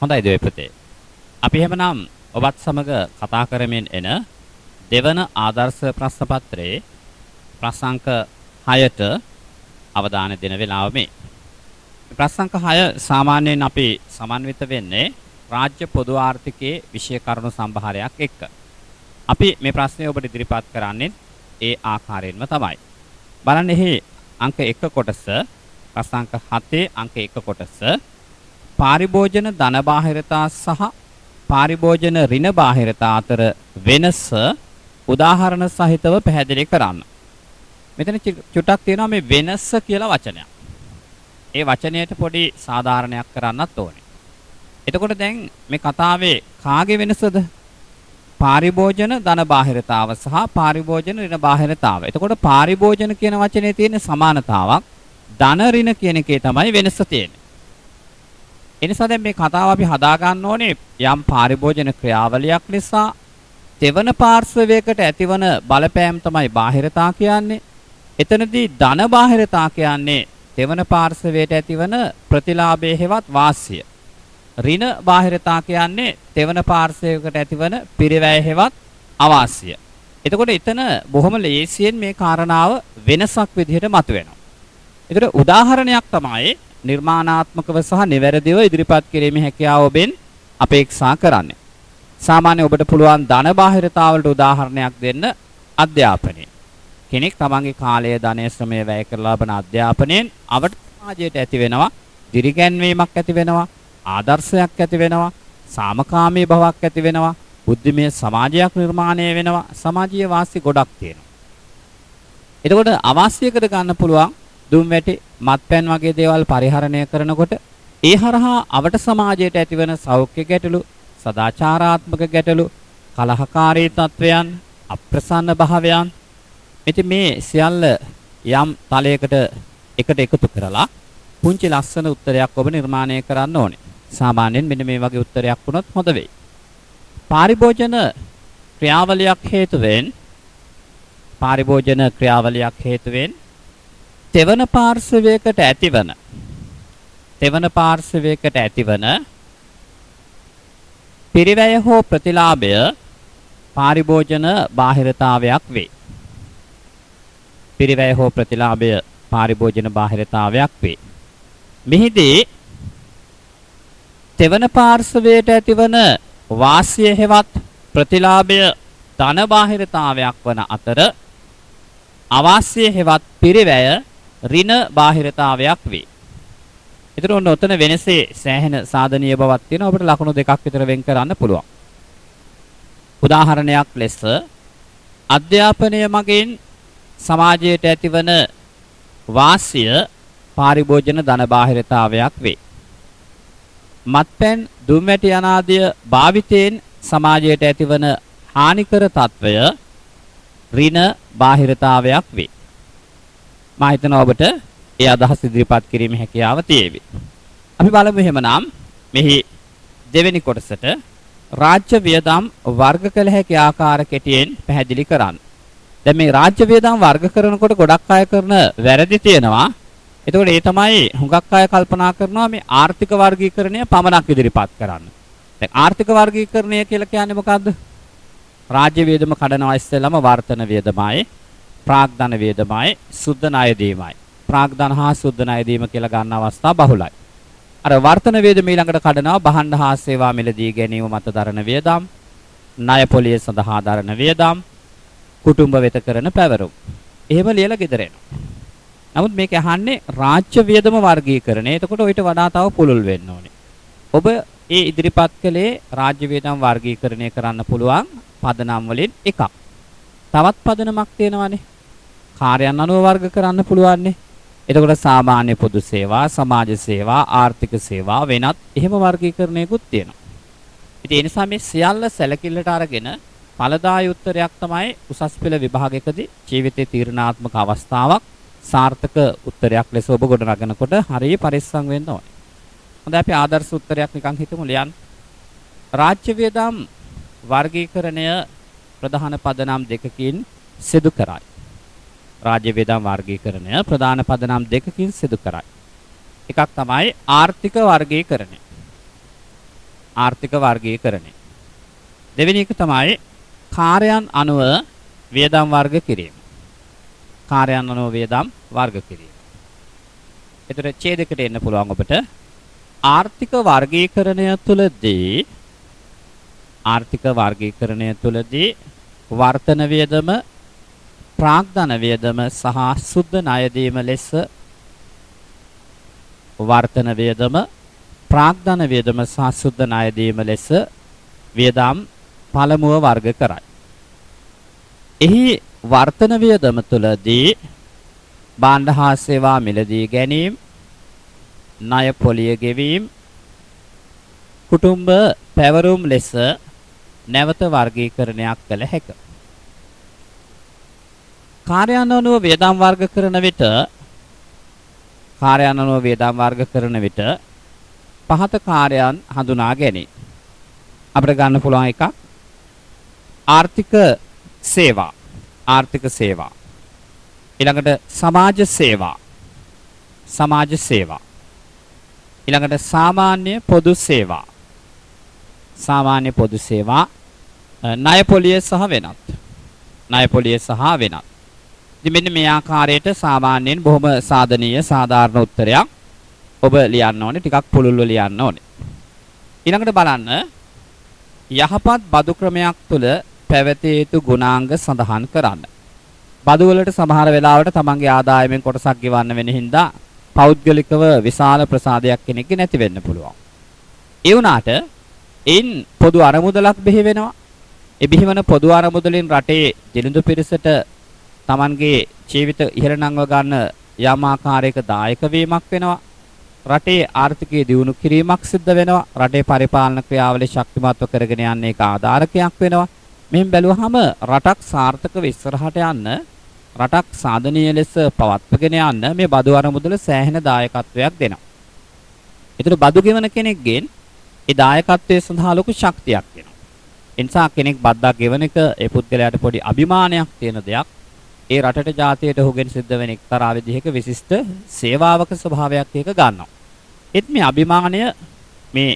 හොඳයි දෙවේ පුතේ. අපි එහෙමනම් ඔබත් සමග කතා කරමින් එන දෙවන ආදර්ශ ප්‍රශ්න පත්‍රයේ ප්‍රශ්නාංක 6ට අවධානය දෙන වෙලාව මේ. ප්‍රශ්නාංක 6 සාමාන්‍යයෙන් අපි සමන්විත වෙන්නේ රාජ්‍ය පොදු ආර්ථිකයේ විෂය කරුණු සම්භාරයක් එක්ක. අපි මේ ප්‍රශ්නේ ඔබට ඉදිරිපත් කරන්නේ ඒ ආකාරයෙන්ම තමයි. බලන්න එහි අංක 1 කොටස ප්‍රශ්නාංක 7 අංක 1 කොටස පාරිභෝජන ධන බාහිරතා සහ පාරිභෝජන ඍණ බාහිරතා අතර වෙනස උදාහරණ සහිතව පැහැදිලි කරන්න. මෙතන චුට්ටක් තියෙනවා මේ වෙනස කියලා වචනයක්. ඒ වචනයට පොඩි සාධාරණයක් කරන්නත් ඕනේ. එතකොට දැන් මේ කතාවේ කාගේ වෙනසද? පාරිභෝජන ධන බාහිරතාව සහ පාරිභෝජන ඍණ බාහිරතාව. එතකොට පාරිභෝජන කියන වචනේ තියෙන සමානතාවක් ධන ඍණ කියන එකේ තමයි වෙනස තියෙන්නේ. එනිසා දැන් මේ කතාව අපි හදා ගන්න ඕනේ යම් පාරිභෝජන ක්‍රියාවලියක් නිසා තෙවන පාර්ශවයකට ඇතිවන බලපෑම් තමයි බාහිරතා කියන්නේ. එතනදී ධන බාහිරතා කියන්නේ තෙවන පාර්ශවයට ඇතිවන ප්‍රතිලාභයේ හෙවත් වාසිය. ඍණ බාහිරතා කියන්නේ තෙවන පාර්ශවයකට ඇතිවන පිරිවැය හෙවත් අවාසිය. එතකොට එතන බොහොම ලේසියෙන් මේ කාරණාව වෙනසක් විදිහට මතුවෙනවා. ඒතර උදාහරණයක් තමයි නිර්මාණාත්මකව සහ නිවැරදිව ඉදිරිපත් කිරීමේ හැකියාව ඔබෙන් අපේක්ෂා කරන්නේ. සාමාන්‍ය ඔබට පුළුවන් ධන බාහිරතාවලට උදාහරණයක් දෙන්න අධ්‍යාපනය. කෙනෙක් තමන්ගේ කාලය ධනය ශ්‍රමය වැය කරලා ලබන අධ්‍යාපනයෙන් අවට සමාජයට ඇති වෙනවා දිරිගැන්වීමක් ඇති වෙනවා ආදර්ශයක් ඇති වෙනවා සාමකාමී බවක් ඇති වෙනවා බුද්ධිමය සමාජයක් නිර්මාණය වෙනවා සමාජීය වාසි ගොඩක් තියෙනවා. එතකොට අවාසියකට ගන්න පුළුවන් දුම් වැටි මත්පැන් වගේ දේවල් පරිහරණය කරනකොට ඒ හරහා අවට සමාජයට ඇතිවන සෞඛ්‍ය ගැටලු සදාචාරාත්මක ගැටලු කලහකාරී තත්වයන් අප්‍රසන්න භාවයන් ඉතින් මේ සියල්ල යම් තලයකට එකට එකතු කරලා පුංචි ලස්සන උත්තරයක් ඔබ නිර්මාණය කරන්න ඕනේ. සාමාන්‍යයෙන් මෙන්න මේ වගේ උත්තරයක් වුණොත් හොඳ වෙයි. පාරිභෝජන ක්‍රියාවලියක් හේතුවෙන් තෙවන පාර්ශවයකට ඇතිවන පිරිවැය හෝ ප්‍රතිලාභය පාරිභෝජන බාහිරතාවයක් වේ. පිරිවැය හෝ ප්‍රතිලාභය පාරිභෝජන බාහිරතාවයක් වේ. මෙහිදී තෙවන පාර්ශවයට ඇතිවන වාසිය හෙවත් ප්‍රතිලාභය ධන බාහිරතාවයක් වන අතර අවාසිය හෙවත් පිරිවැය ඍණ බාහිරතාවයක් වේ. ඒතර ඔතන වෙනසේ සෑහෙන සාධනීය බවක් තියෙනවා. අපිට ලකුණු දෙකක් විතර වෙන් කරන්න පුළුවන්. උදාහරණයක් ලෙස අධ්‍යාපනය මගින් සමාජයට ඇතිවන වාසිය පාරිභෝජන ධන බාහිරතාවයක් වේ. මත්පැන් දුම්වැටි අනාදිය භාවිතයෙන් සමාජයට ඇතිවන හානිකර තත්වය ඍණ බාහිරතාවයක් වේ. මා හිතනවා ඔබට ඒ අදහස් ඉදිරිපත් කිරීමේ හැකියාව තියෙවි. අපි බලමු එහෙමනම් මෙහි දෙවෙනි කොටසට රාජ්‍ය වියදම් වර්ග කළ හැකි ආකාර කෙටියෙන් පැහැදිලි කරන්න. දැන් මේ රාජ්‍ය වියදම් වර්ග කරනකොට ගොඩක් අය කරන වැරදි තියෙනවා. එතකොට ඒ තමයි හුඟක් අය කල්පනා කරනවා මේ ආර්ථික වර්ගීකරණය පමණක් ඉදිරිපත් කරන්න. දැන් ආර්ථික වර්ගීකරණය කියලා කියන්නේ මොකද්ද? රාජ්‍ය වියදම කඩනවා ඉස්සෙල්ලාම වර්තන වියදමයි, ප්‍රාග්ධන වියදමයි, සුද්ධ ණය දීමයි. ප්‍රාග්ධන හා සුද්ධ ණය දීම කියලා ගන්න අවස්ථා බහුලයි. අර වර්තන වියදම ඊළඟට කඩනවා භාණ්ඩ හා සේවා මිලදී ගැනීම මත දරන වියදම්, ණය පොලිය සඳහා දරන වියදම්, කුටුම්බ වෙත කරන පැවරුම්. එහෙම ලියලා ගෙදර එනවා. නමුත් මේක අහන්නේ රාජ්‍ය වියදම වර්ගීකරණය. එතකොට ඔయిత වඩා තව පුළුල් වෙන්න ඕනේ. ඔබ ඒ ඉදිරිපත් කළේ රාජ්‍ය වියදම් වර්ගීකරණය කරන්න පුළුවන් පදනම් වලින් එකක්. තවත් පදනමක් තියෙනවානේ. කාර්යයන් අනුව වර්ග කරන්න පුළුවන්නේ. එතකොට සාමාන්‍ය පොදු සේවා, සමාජ සේවා, ආර්ථික සේවා වෙනත් එහෙම වර්ගීකරණයකුත් තියෙනවා. ඉතින් ඒ නිසා මේ සියල්ල සැලකිල්ලට අරගෙන ඵලදායී උත්තරයක් තමයි උසස් පෙළ විභාගයකදී ජීවිතයේ තීරණාත්මක අවස්ථාවක් සාර්ථක උත්තරයක් ලෙස ඔබ ගොඩනගනකොට හරිය පරිස්සම් වෙන්න ඕනේ. හොඳයි අපි ආදර්ශ උත්තරයක් නිකන් හිතමු ලියන්න. රාජ්‍ය වියදම් වර්ගීකරණය ප්‍රධාන පදනම් දෙකකින් සිදු කරයි. රාජ්‍ය වියදම් වර්ගීකරණය ප්‍රධාන පදනම් දෙකකින් සිදු කරයි. එකක් තමයි ආර්ථික වර්ගීකරණය. ආර්ථික වර්ගීකරණය. දෙවෙනි එක තමයි කාර්යයන් අනුව වියදම් වර්ග කිරීම. කාර්යයන් අනුව වියදම් වර්ග කිරීම. ඒතර ඡේදයකට එන්න පුළුවන් ඔබට ආර්ථික වර්ගීකරණය තුළදී වර්තන වියදම, ප්‍රාග්ධන වියදම සහ සුද්ධ ණය දීම ලෙස වර්තන වියදම, ප්‍රාග්ධන වියදම සහ සුද්ධ ණය දීම ලෙස වියදම් පළමුව වර්ග කරයි. එහි වර්තන වියදම තුළදී භාණ්ඩ හා සේවා මිලදී ගැනීම, ණය පොලිය ගෙවීම, කුටුම්බ පැවරුම් ලෙස නැවත වර්ගීකරණයක් කළ හැක. කාර්යයන් අනුව වියදම් වර්ග කරන විට පහත කාර්යයන් හඳුනා ගැනීම. අපිට ගන්න පුළුවන් එකක් ආර්ථික සේවා, ඊළඟට සමාජ සේවා, ඊළඟට සාමාන්‍ය පොදු සේවා, ණය පොලිය සහ වෙනත්. ඉතින් මෙන්න මේ ආකාරයට සාමාන්‍යයෙන් බොහොම සාධනීය සාධාරණ උත්තරයක් ඔබ ලියන්න ඕනේ, ටිකක් පුළුල්ව ලියන්න ඕනේ. ඊළඟට බලන්න යහපත් බදු ක්‍රමයක් තුළ පැවතිය යුතු ගුණාංග සඳහන් කරන්න. බදු වලට සමහර වෙලාවට තමන්ගේ ආදායමෙන් කොටසක් ගෙවන්න වෙන හින්දා පෞද්ගලිකව විශාල ප්‍රසාදයක් කෙනෙක්ගේ නැති වෙන්න පුළුවන්. ඒ වුණාට එයින් පොදු අරමුදලක් බිහි වෙනවා. ඒ බිහිවන පොදු අරමුදලින් රටේ දිලිඳු පිරිසට තමන්ගේ ජීවිත ඉහළ නංව ගන්න යම් ආකාරයක දායක වීමක් වෙනවා. රටේ ආර්ථිකය දියුණු කිරීමක් සිද්ධ වෙනවා. රටේ පරිපාලන ක්‍රියාවලිය ශක්තිමත්ව කරගෙන යන්න ඒක ආධාරකයක් වෙනවා. මෙහෙම බැලුවහම රටක් සාර්ථකව ඉස්සරහට යන්න, රටක් සාධනීය ලෙස පවත්වාගෙන යන්න මේ බදු අරමුදල සෑහෙන දායකත්වයක් දෙනවා. ඒතර බදු ගෙවන කෙනෙක්ගෙන් ඒ දායකත්වයේ සඳහා ලොකු ශක්තියක් වෙනවා. ඒ නිසා කෙනෙක් බද්දක් ගෙවන එක ඒ පුද්ගලයාට පොඩි අභිමානයක් තියෙන දෙයක්. ඒ රටට ජාතියට ඔහුගෙන් සිද්ධ වෙන එක්තරා විදිහක විශිෂ්ට සේවාවක ස්වභාවයක් එක ගන්නවා. ඒත් මේ අභිමානය මේ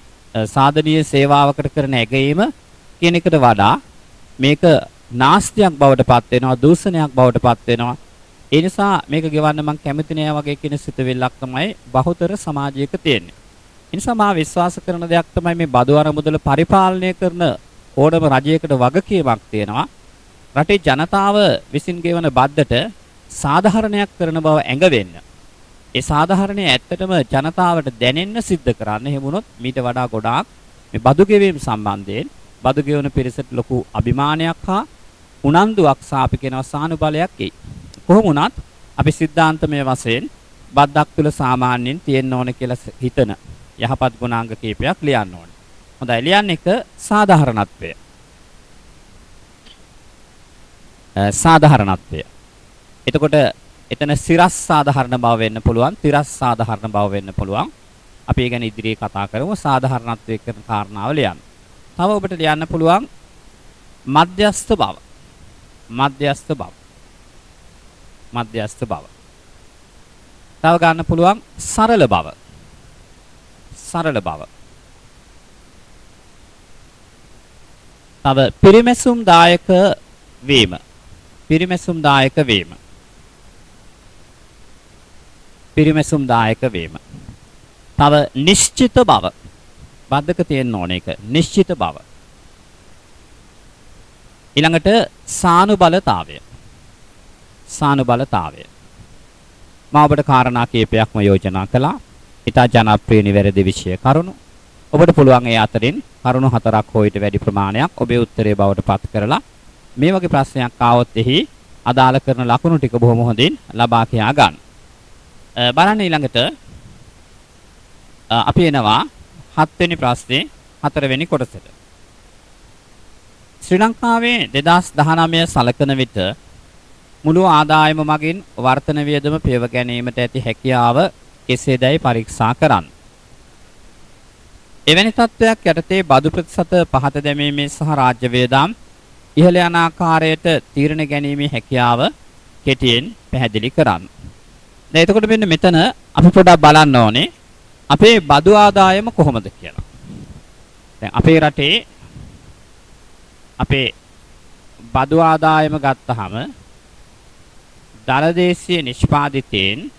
සාධනීය සේවාවකට කරන ඇගීම කියන එකට වඩා මේක නාස්තියක් බවට පත් වෙනවා, දූෂණයක් බවට පත් වෙනවා. ඒ නිසා මේක ගෙවන්න මම කැමති නෑ වගේ කියන සිතුවිල්ලක් තමයි බහුතර සමාජයක තියෙන්නේ. ඒ නිසා මා විශ්වාස කරන දෙයක් තමයි මේ බදු අරමුදල පරිපාලනය කරන ඕනම රජයකට වගකීමක් තියෙනවා. රටේ ජනතාව විසින් ගෙවන බද්දට සාධාරණයක් කරන බව ඇඟවෙන්න. ඒ සාධාරණය ඇත්තටම ජනතාවට දැනෙන්න සිද්ධ කරන්න. එහෙම වුණොත් මීට වඩා ගොඩාක් මේ බදු ගෙවීම සම්බන්ධයෙන් බදු ගෙවන පිරිසට ලොකු අභිමානයක් හා උනන්දුවක් සාපි කෙනවා සානුබලයක් එයි. කොහොම වුණත් අපි සිද්ධාන්තමය වශයෙන් බද්දක් තුල සාමාන්‍යයෙන් තියෙන්න ඕන කියලා හිතන යහපත් ගුණාංග කීපයක් ලියන්න ඕනේ. හොඳයි, ලියන්න එක සාධාරණත්වය. එතකොට එතන සිරස් සාධාරණ බව වෙන්න පුළුවන්, තිරස් සාධාරණ බව වෙන්න පුළුවන්. අපි ඒ ගැන ඉදිරියේ කතා කරමු. සාධාරණත්වයේ කරන කාරණාව ලියන්න. තව ඔබට ලියන්න පුළුවන් මධ්‍යස්ථ බව. තව ගන්න පුළුවන් සරල බව. තව පිරිමැසුම් දායක වීම. තව නිශ්චිත බව. බද්දක තියෙන්න ඕන එක නිශ්චිත බව. ඊළඟට සානුබලතාවය. මම ඔබට කාරණා කීපයක්ම යෝජනා කළා. ඉතා ජනප්‍රිය නිවැරදි විෂය කරුණු. ඔබට පුළුවන් ඒ අතරින් කරුණු 4ක් හෝ ඊට වැඩි ප්‍රමාණයක් ඔබේ උත්තරේ බවට පත් කරලා මේ වගේ ප්‍රශ්නයක් ආවොත් එහි අදාළ කරන ලකුණු ටික බොහොම හොඳින් ලබා කියා ගන්න. බලන්න ඊළඟට අපි එනවා 7 වෙනි ප්‍රශ්නේ 4 වෙනි කොටසට. ශ්‍රී ලංකාවේ 2019 සලකන විට මුළු ආදායම මගින් වර්තන වියදම පෙව ගැනීමට ඇති හැකියාව කෙසේදයි පරීක්ෂා කරන්න. එවැනි තත්ත්වයක් යටතේ බදු ප්‍රතිශත පහත දැමීමේ සහ රාජ්‍ය වේදම් ඉහළ යන ආකාරයට තීරණ ගැනීමේ හැකියාව කෙටියෙන් පැහැදිලි කරන්න. දැන් එතකොට මෙන්න මෙතන අපි පොඩ්ඩක් බලන්න ඕනේ අපේ බදු ආදායම කොහොමද කියලා. දැන් අපේ රටේ අපේ බදු ආදායම ගත්තාම දලදේශීය නිෂ්පාදිතයෙන්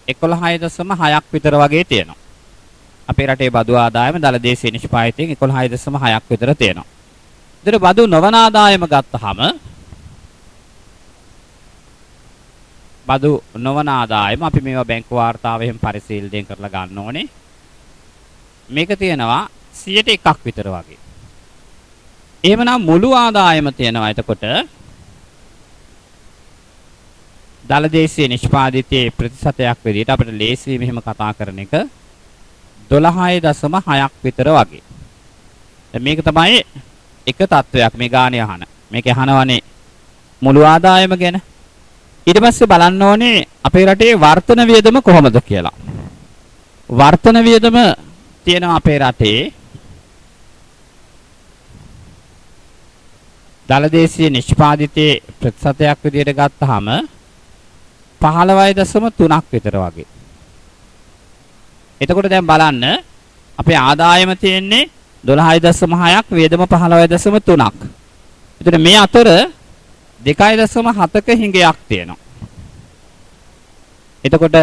11.6ක් විතර වගේ තියෙනවා. අපේ රටේ බදු ආදායම දලදේශීය නිෂ්පාදිතයෙන් 11.6ක් විතර තියෙනවා. ඒතර බදු නොවන ආදායම ගත්තාම බදු නොවන ආදායම අපි මේවා බැංකු වාර්තාවෙන් පරිශීලනය කරලා ගන්න ඕනේ. මේක තියෙනවා 100ට 1ක් විතර වගේ. එහෙමනම් මුළු ආදායම තියෙනවා එතකොට දලදේශීය නිෂ්පාදිතයේ ප්‍රතිශතයක් විදිහට අපිට ලේසි මෙහෙම කතා කරන එක 12.6ක් විතර වගේ. දැන් මේක තමයි එක තත්වයක් මේ ගානේ අහන. මේක අහනවනේ මුළු ආදායම ගැන. ඊට පස්සේ බලන්න ඕනේ අපේ රටේ වර්තන වියදම කොහොමද කියලා. වර්තන වියදම තියෙනවා අපේ රටේ දලදේශීය නිෂ්පාදිතයේ ප්‍රතිශතයක් විදිහට ගත්තාම 15.3ක් විතර වගේ. එතකොට දැන් බලන්න අපේ ආදායම තියෙන්නේ 12.6ක් වියදම 15.3ක්. එතකොට මේ අතර 2.7ක හිඟයක් තියෙනවා. එතකොට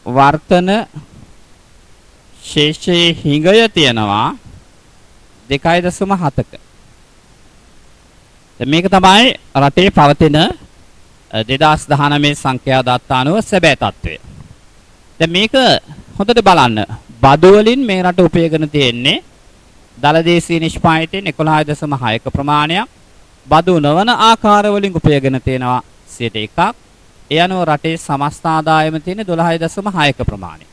වර්තන ශේෂයේ හිඟය තියෙනවා 2.7ක. මේක තමයි රටේ පවතින 2019 සංඛ්‍යා දත්ත අනුව සැබෑ තත්ත්වය. දැන් මේක හොඳට බලන්න. බදු වලින් මේ රට උපයගෙන තියෙන්නේ දලදේශීය නිෂ්පාදිතයෙන් 11.6ක ප්‍රමාණයක්. බදු නොවන ආකාර වලින් උපයගෙන තියෙනවා 100ට 1ක්. ඒ අනුව රටේ සමස්ත ආදායම තියෙන්නේ 12.6ක ප්‍රමාණය.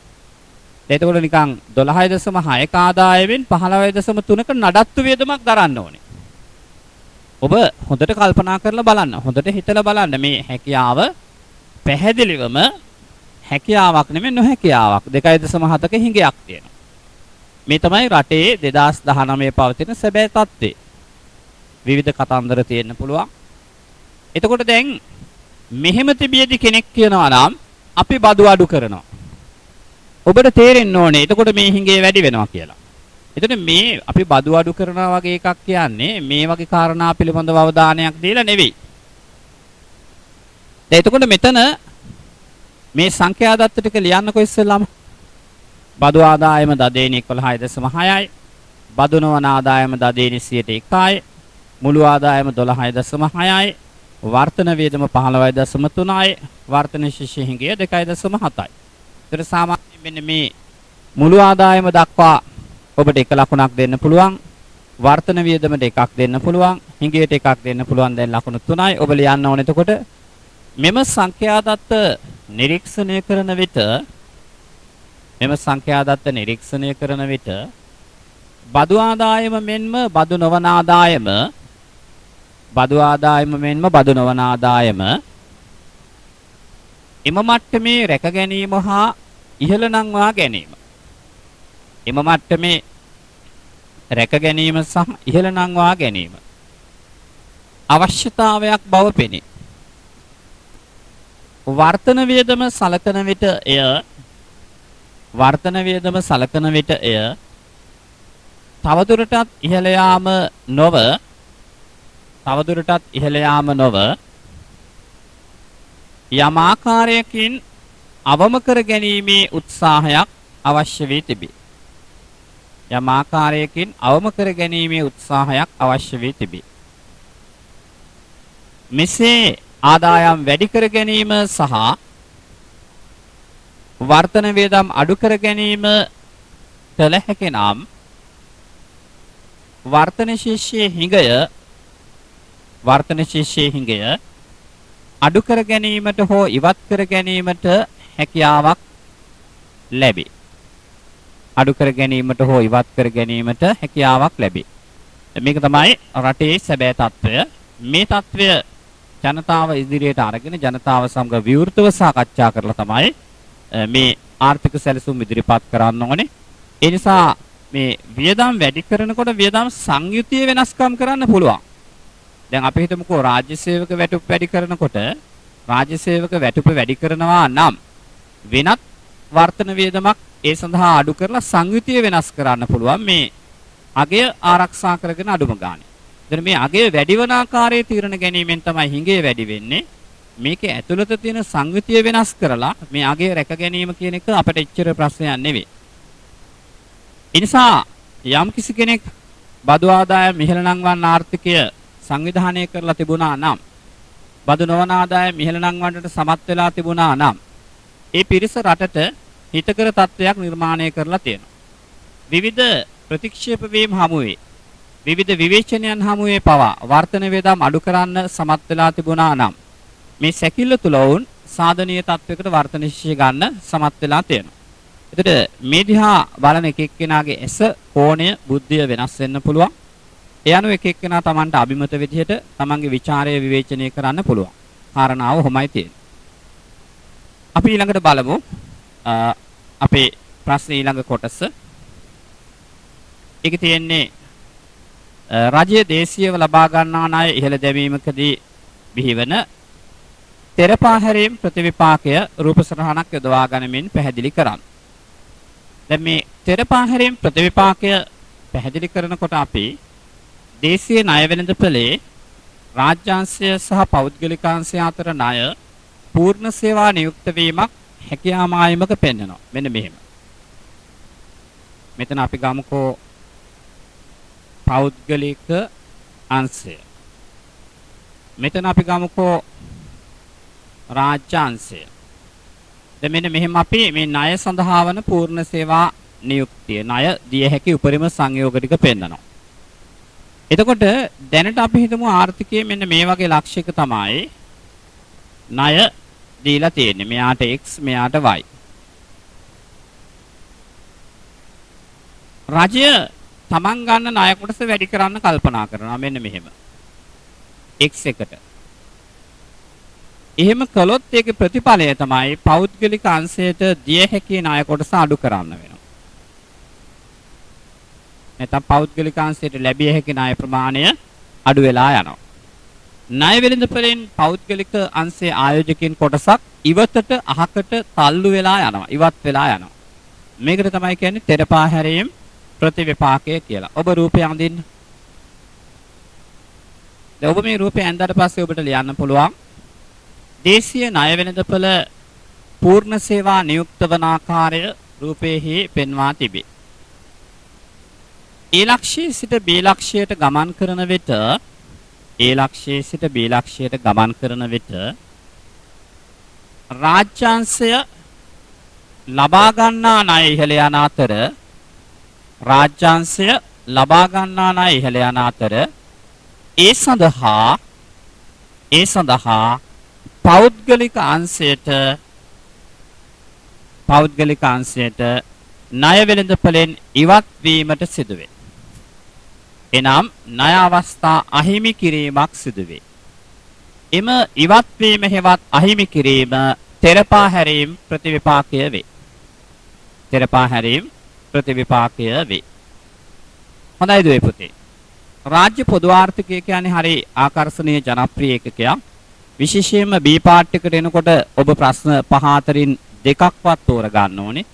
එතකොට නිකන් 12.6ක ආදායමෙන් 15.3ක නඩත්තු වියදමක් දරන්න ඕනේ. ඔබ හොඳට කල්පනා කරලා බලන්න. හොඳට හිතලා බලන්න මේ හැකියාව පැහැදිලිවම හැකියාවක් නෙමෙයි නොහැකියාවක්. 2.7ක හිඟයක් තියෙනවා. මේ තමයි රටේ 2019 පවතින සැබෑ තත්ත්වය. විවිධ කතන්දර තියෙන්න පුළුවන්. එතකොට දැන් මෙහෙම තිබියදී කෙනෙක් කියනවා නම් අපි බදු අඩු කරනවා. ඔබට තේරෙන්න ඕනේ එතකොට මේ හිඟේ වැඩි වෙනවා කියලා. එතකොට මේ අපි බදු අඩු කරනවා වගේ එකක් කියන්නේ මේ වගේ කාරණා පිළිබඳව අවධානයක් දීලා නෙවෙයි. එතකොට මෙතන මේ සංඛ්‍යා දත්ත ටික ලියන්නකො ඉස්සෙල්ලාම. බදු ආදායම දදේනි 11.6යි. බදු නොවන ආදායම දදේනි 100ට 1යි. මුළු ආදායම 12.6යි. වර්තන වියදම 15.3යි. වර්තන ශිෂ්‍ය හිඟය 2.7යි. ඒතර සාමාන්‍යයෙන් මෙන්න මේ මුළු ආදායම දක්වා ඔබට එක ලකුණක් දෙන්න පුළුවන්. වර්තන වියදමට එකක් දෙන්න පුළුවන්. හිඟයට එකක් දෙන්න පුළුවන්. දැන් ලකුණු 3යි. ඔබ ලියන්න ඕනේ එතකොට මෙම සංඛ්‍යා දත්ත නිරීක්ෂණය කරන විට බදු ආදායම මෙන්ම බදු නොවන ආදායම එම මට්ටමේ රැක ගැනීම හා ඉහළ නංවා ගැනීම. එම මට්ටමේ රැක ගැනීම සහ ඉහළ නංවා ගැනීම අවශ්‍යතාවයක් බව පෙනේ. වර්තන වියදම සලකන විට එය තවදුරටත් ඉහළ යාම නොව යම් ආකාරයකින් අවම කර ගැනීමේ උත්සාහයක් අවශ්‍ය වී තිබේ. මෙසේ ආදායම් වැඩි කර ගැනීම සහ වර්තන වියදම් අඩු කර ගැනීම කළ හැකි නම් වර්තන ශිෂ්‍යයේ හිඟය අඩු කර ගැනීමට හෝ ඉවත් කර ගැනීමට හැකියාවක් ලැබේ. මේක තමයි රටේ සැබෑ තත්ත්වය. මේ තත්ත්වය ජනතාව ඉදිරියට අරගෙන ජනතාව සමග විවෘතව සාකච්ඡා කරලා තමයි මේ ආර්ථික සැලසුම් ඉදිරිපත් කරන්න ඕනේ. ඒ නිසා මේ වියදම් වැඩි කරනකොට වියදම් සංයුතිය වෙනස්කම් කරන්න පුළුවන්. දැන් අපි හිතමුකෝ රාජ්‍ය සේවක වැටුප් වැඩි කරනකොට රාජ්‍ය සේවක වැටුප වැඩි කරනවා නම් වෙනත් වර්තන වියදමක් ඒ සඳහා අඩු කරලා සංයුතිය වෙනස් කරන්න පුළුවන් මේ අගය ආරක්ෂා කරගෙන අඩුම ගානේ. එතන මේ අගය වැඩි වන ආකාරයේ තීරණ ගැනීමෙන් තමයි හිඟේ වැඩි වෙන්නේ. මේකේ ඇතුළත තියෙන සංයුතිය වෙනස් කරලා මේ අගය රැක ගැනීම කියන එක අපිට එච්චර ප්‍රශ්නයක් නෙවෙයි. ඒ නිසා යම් කිසි කෙනෙක් බදු ආදායම් ඉහළ නංවන ආර්ථිකය සංවිධානය කරලා තිබුණා නම් බදු නොවන ආදායම් ඉහළ නංවන්නට සමත් වෙලා තිබුණා නම් ඒ පිරිස රටට හිතකර තත්ත්වයක් නිර්මාණය කරලා තියෙනවා. විවිධ ප්‍රතික්ෂේප වීම හමුවේ විවිධ විවේචනයන් හමුවේ පවා වර්තන වේදම් අඩු කරන්න සමත් වෙලා තිබුණා නම් මේ සැකිල්ල තුල වුන් සාධනීය තත්වයකට වර්තන ශිෂ්‍ය ගන්න සමත් වෙලා තියෙනවා. එතකොට මේ දිහා බලන එක එක්කෙනාගේ ඇස කෝණය බුද්ධිය වෙනස් වෙන්න පුළුවන්. ඒ අනුව එක එක්කෙනා Tamanට අභිමත විදිහට Tamanගේ ਵਿਚාරය විවේචනය කරන්න පුළුවන්. කාරණාව කොහොමයි තියෙන්නේ. අපි ඊළඟට බලමු අපේ ප්‍රශ්නේ ඊළඟ කොටස. ඒක තියෙන්නේ රජයේ දේශීයව ලබා ගන්නා ණය ඉහළ දැමීමකදී බිහිවන තෙරපාහැරීම් ප්‍රතිවිපාකය රූපසරහනක් යොදවා ගනිමින් පැහැදිලි කරන්න. දැන් මේ තෙරපාහැරීම් ප්‍රතිවිපාකය පැහැදිලි කරනකොට අපි දේශීය ණය වෙළඳපොලේ රාජ්‍යාංශය සහ පෞද්ගලිකාංශය අතර ණය පූර්ණ සේවා නියුක්ත වීමක් හැකියා මායිමක පෙන්වනවා. මෙන්න මෙහෙම. මෙතන අපි ගමුකෝ පෞද්ගලික අංශය. මෙතන අපි ගමුකෝ රාජ්‍යාංශය. දැන් මෙන්න මෙහෙම අපි මේ ණය සඳහා වන පූර්ණ සේවා නියුක්තිය ණය දිය හැකි උපරිම සංයෝග ටික පෙන්වනවා. එතකොට දැනට අපි හිතමු ආර්ථිකයේ මෙන්න මේ වගේ ලක්ෂයක තමයි ණය දීලා තියෙන්නේ. මෙයාට x මෙයාට y. රජය තමන් ගන්න ණය කොටස වැඩි කරන්න කල්පනා කරනවා මෙන්න මෙහෙම. x එකට. එහෙම කළොත් ඒකේ ප්‍රතිඵලය තමයි පෞද්ගලික අංශයට දිය හැකි ණය කොටස අඩු කරන්න වෙනවා. නැත්නම් පෞද්ගලික අංශයට ලැබිය හැකි ණය ප්‍රමාණය අඩු වෙලා යනවා. ණය වෙළඳපොලෙන් පෞද්ගලික අංශයේ ආයෝජකයන් කොටසක් ඉවතට අහකට තල්ලු වෙලා යනවා. ඉවත් වෙලා යනවා. මේකට තමයි කියන්නේ තෙරපාහැරීම් ප්‍රතිවිපාකය කියලා. ඔබ රූපය අඳින්න. දැන් ඔබ මේ රූපය ඇඳලා පස්සේ ඔබට ලියන්න පුළුවන් දේශීය ණය වෙළඳපොළ පූර්ණ සේවා නියුක්ත වන ආකාරය රූපයේහි පෙන්වා තිබේ. ඒ ලක්ෂයේ සිට B ලක්ෂයට ගමන් කරන විට ඒ ලක්ෂයේ සිට B ලක්ෂයට ගමන් කරන විට රාජ්‍යාංශය ලබා ගන්නා ණය ඉහළ යන අතර රාජ්‍යාංශය ලබා ගන්නා ණය ඉහළ යන අතර ඒ සඳහා පෞද්ගලික අංශයට ණය වෙළඳපොලෙන් ඉවත් වීමට සිදුවේ. එනම් ණය අවස්ථා අහිමි කිරීමක් සිදුවේ. එම ඉවත් වීම හෙවත් අහිමි කිරීම තෙරපාහැරීම් ප්‍රතිවිපාකය වේ. තෙරපාහැරීම් ප්‍රතිවිපාකය වේ. හොඳයි දුවේ පුතේ. රාජ්‍ය පොදු ආර්ථිකය කියන්නේ හරි ආකර්ෂණීය ජනප්‍රිය ඒකකයක්. විශේෂයෙන්ම B පාර්ට් එකට එනකොට ඔබ ප්‍රශ්න 5 අතරින් දෙකක්වත් තෝරගන්න ඕනේ.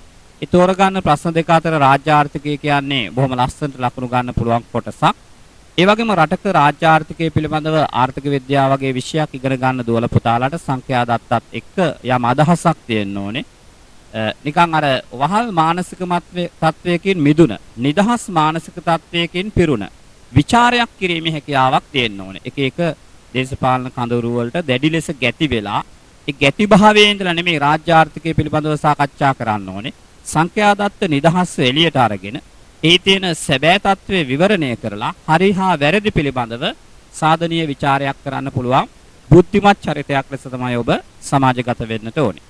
ඒ තෝරගන්න ප්‍රශ්න දෙක අතර රාජ්‍ය ආර්ථිකය කියන්නේ බොහොම ලස්සනට ලකුණු ගන්න පුළුවන් කොටසක්. ඒ වගේම රටක රාජ්‍ය ආර්ථිකය පිළිබඳව ආර්ථික විද්‍යාව වගේ විෂයක් ඉගෙන ගන්න දුවල පුතාලාට සංඛ්‍යා දත්තත් එක්ක යම් අදහසක් තියෙන්න ඕනේ. නිකන් අර වහල් මානසික තත්වයකින් මිදුන, නිදහස් මානසික තත්වයකින් පිරුණ විචාරයක් කිරීමේ හැකියාවක් තියෙන්න ඕනේ. එක එක දේශපාලන කඳවුරු වලට දැඩි ලෙස ගැති වෙලා ඒ ගැති භාවයේ ඉඳලා නෙමෙයි රාජ්‍ය ආර්ථිකය පිළිබඳව සාකච්ඡා කරන්න ඕනේ. සංඛ්‍යා දත්ත නිදහස්ව එළියට අරගෙන ඒ තියෙන සැබෑ තත්ත්වය විවරණය කරලා හරි හා වැරදි පිළිබඳව සාධනීය ਵਿਚාරයක් කරන්න පුළුවන් බුද්ධිමත් චරිතයක් ලෙස තමයි ඔබ සමාජගත වෙන්නට ඕනේ.